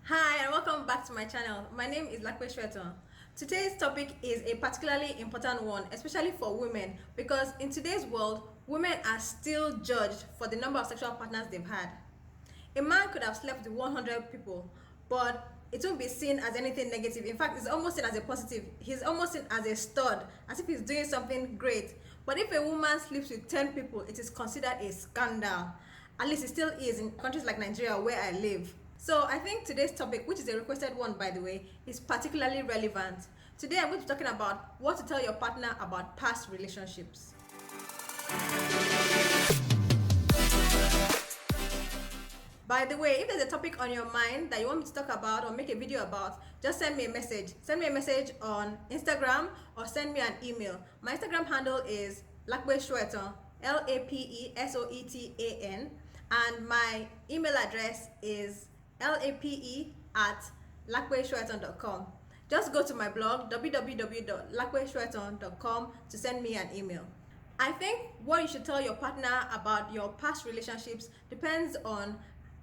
Hi and welcome back to my channel. My name is Lape Soetan. Today's topic is a particularly important one, especially for women, because in today's world, women are still judged for the number of sexual partners they've had. A man could have slept with 100 people, but it won't be seen as anything negative. In fact, it's almost seen as a positive. He's almost seen as a stud, as if he's doing something great. But if a woman sleeps with 10 people, it is considered a scandal. At least it still is in countries like Nigeria where I live. So I think today's topic, which is a requested one by the way, is particularly relevant. Today I'm going to be talking about what to tell your partner about past relationships. By the way, if there's a topic on your mind that you want me to talk about or make a video about, just send me a message. Send me a message on Instagram or send me an email. My Instagram handle is Lapesoetan, Lapesoetan, and my email address is lape@lapesoetan.com. Just go to my blog www.lapesoetan.com to send me an email. I think what you should tell your partner about your past relationships depends on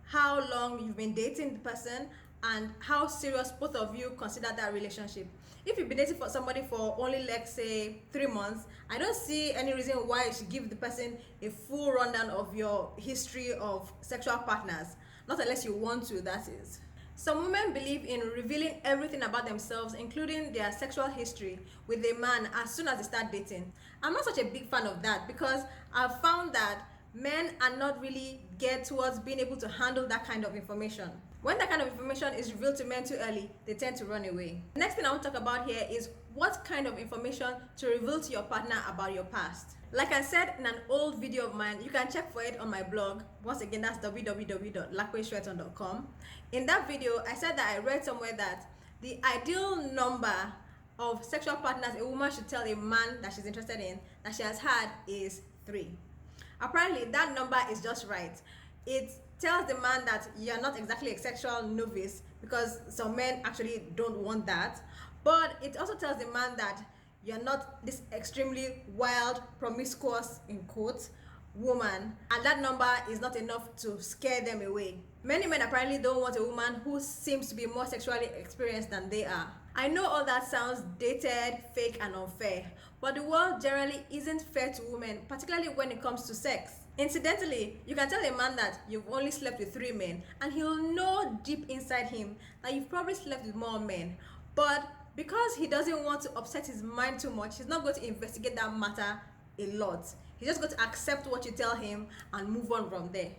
how long you've been dating the person and how serious both of you consider that relationship. If you've been dating for somebody for only, let's say, 3 months, I don't see any reason why you should give the person a full rundown of your history of sexual partners, not unless you want to, that is. Some women believe in revealing everything about themselves, including their sexual history, with a man as soon as they start dating. I'm not such a big fan of that because I've found that men are not really geared towards being able to handle that kind of information. When that kind of information is revealed to men too early, they tend to run away. The next thing I want to talk about here is what kind of information to reveal to your partner about your past. Like I said in an old video of mine, you can check for it on my blog. Once again, that's www.lapesoetan.com. In that video, I said that I read somewhere that the ideal number of sexual partners a woman should tell a man that she's interested in that she has had is 3. Apparently, that number is just right. It tells the man that you're not exactly a sexual novice, because some men actually don't want that. But it also tells the man that you're not this extremely wild, promiscuous, in quotes, woman, and that number is not enough to scare them away. Many men apparently don't want a woman who seems to be more sexually experienced than they are. I know all that sounds dated, fake, and unfair, but the world generally isn't fair to women, particularly when it comes to sex. Incidentally, you can tell a man that you've only slept with 3 men, and he'll know deep inside him that you've probably slept with more men. But because he doesn't want to upset his mind too much, he's not going to investigate that matter a lot. He's just going to accept what you tell him and move on from there.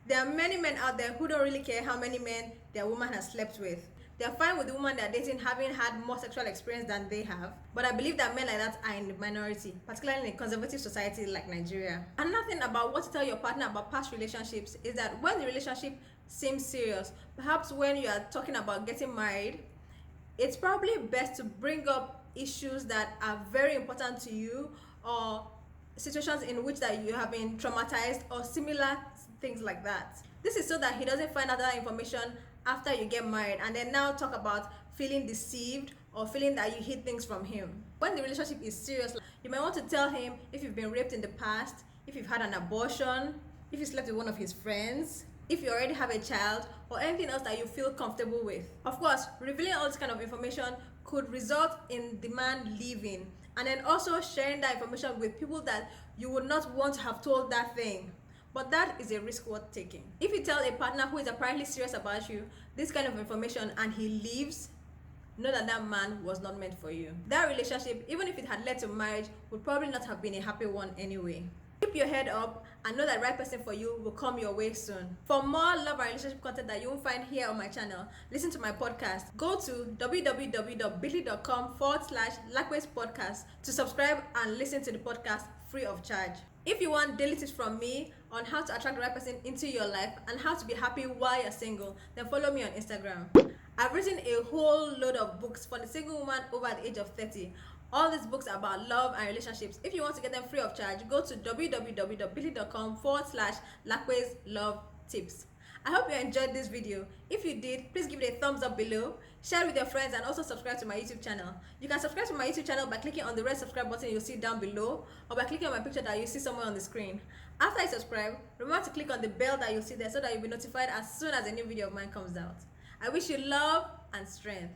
There are many men out there who don't really care how many men their woman has slept with. They're fine with the woman they're dating having had more sexual experience than they have. But I believe that men like that are in the minority, particularly in a conservative society like Nigeria. Another thing about what to tell your partner about past relationships is that when the relationship seems serious, perhaps when you are talking about getting married, it's probably best to bring up issues that are very important to you, or situations in which that you have been traumatized or similar things like that. This is so that he doesn't find out that information after you get married and then now talk about feeling deceived or feeling that you hid things from him. When the relationship is serious, you might want to tell him if you've been raped in the past, if you've had an abortion, if you slept with one of his friends, if you already have a child, or anything else that you feel comfortable with. Of course, revealing all this kind of information could result in the man leaving, and then also sharing that information with people that you would not want to have told that thing. But that is a risk worth taking. If you tell a partner who is apparently serious about you this kind of information and he leaves, know that that man was not meant for you. That relationship, even if it had led to marriage, would probably not have been a happy one anyway. Keep your head up and know that the right person for you will come your way soon. For more love and relationship content that you won't find here on my channel, listen to my podcast. Go to www.bit.ly.com/Lape's podcast to subscribe and listen to the podcast free of charge. If you want daily tips from me on how to attract the right person into your life and how to be happy while you're single, then follow me on Instagram. I've written a whole load of books for the single woman over the age of 30. All these books are about love and relationships. If you want to get them free of charge, go to www.bit.com/Lape's love tips. I hope you enjoyed this video. If you did, please give it a thumbs up below, share with your friends, and also subscribe to my YouTube channel. You can subscribe to my YouTube channel by clicking on the red subscribe button you'll see down below, or by clicking on my picture that you see somewhere on the screen. After you subscribe, remember to click on the bell that you'll see there so that you'll be notified as soon as a new video of mine comes out. I wish you love and strength.